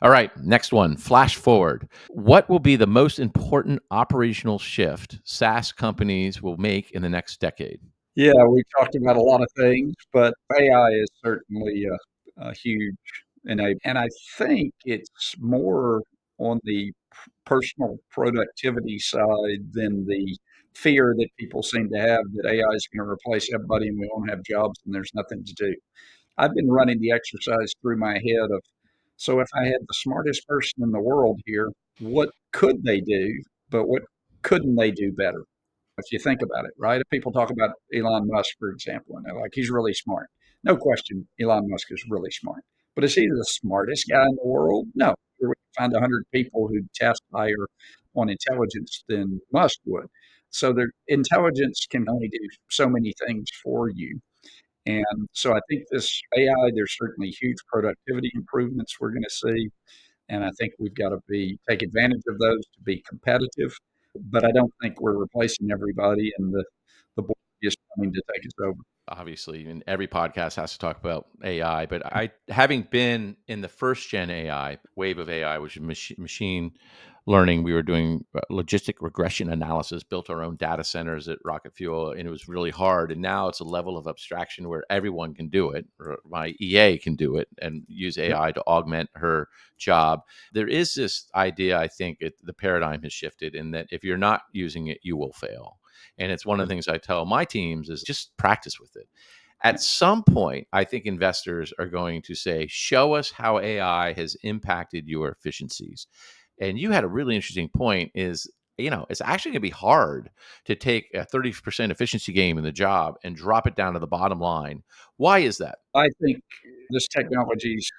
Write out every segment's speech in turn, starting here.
All right, next one. Flash forward. What will be the most important operational shift SaaS companies will make in the next decade? Yeah, we talked about a lot of things, but AI is certainly a huge enabler. And I think it's more on the personal productivity side than the fear that people seem to have that AI is going to replace everybody and we won't have jobs and there's nothing to do. I've been running the exercise through my head of, so if I had the smartest person in the world here, what could they do, but what couldn't they do better? If you think about it, right? If people talk about Elon Musk, for example, and they're like, he's really smart. No question, Elon Musk is really smart. But is he the smartest guy in the world? No. We would find 100 people who test higher on intelligence than Musk would. So their intelligence can only do so many things for you. And so I think this AI, there's certainly huge productivity improvements we're going to see. And I think we've got to take advantage of those to be competitive. But I don't think we're replacing everybody, and the board is coming to take us over. Obviously, and every podcast has to talk about AI, but I, having been in the first gen AI wave of AI, which is machine learning, we were doing logistic regression analysis, built our own data centers at Rocket Fuel, and it was really hard. And now it's a level of abstraction where everyone can do it, or my EA can do it and use Yep. AI to augment her job. There is this idea, I think the paradigm has shifted in that if you're not using it, you will fail. And it's one of the things I tell my teams is just practice with it. At some point, I think investors are going to say, show us how AI has impacted your efficiencies. And you had a really interesting point is, it's actually going to be hard to take a 30% efficiency gain in the job and drop it down to the bottom line. Why is that? I think this technology is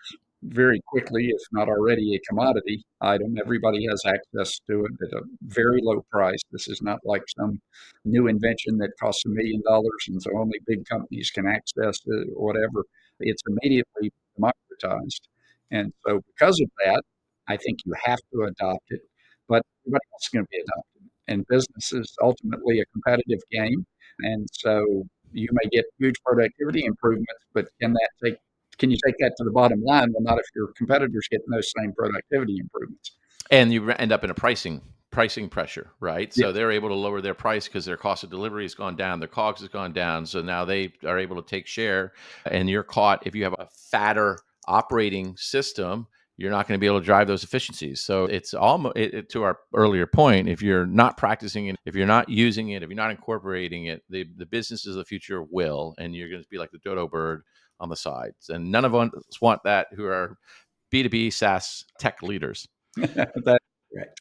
very quickly, if not already, a commodity item. Everybody has access to it at a very low price. This is not like some new invention that costs $1 million and so only big companies can access it or whatever. It's immediately democratized. And so, because of that, I think you have to adopt it, but everybody else is going to be adopting it. And business is ultimately a competitive game. And so, you may get huge productivity improvements, but can you take that to the bottom line? Well, not if your competitors getting those same productivity improvements. And you end up in a pricing pressure, right? Yeah. So they're able to lower their price because their cost of delivery has gone down, their COGS has gone down. So now they are able to take share, and you're caught. If you have a fatter operating system, you're not going to be able to drive those efficiencies. So it's almost to our earlier point. If you're not practicing it, if you're not using it, if you're not incorporating it, the businesses of the future will, and you're going to be like the dodo bird on the sides. And none of us want that who are B2B SaaS tech leaders. That's correct.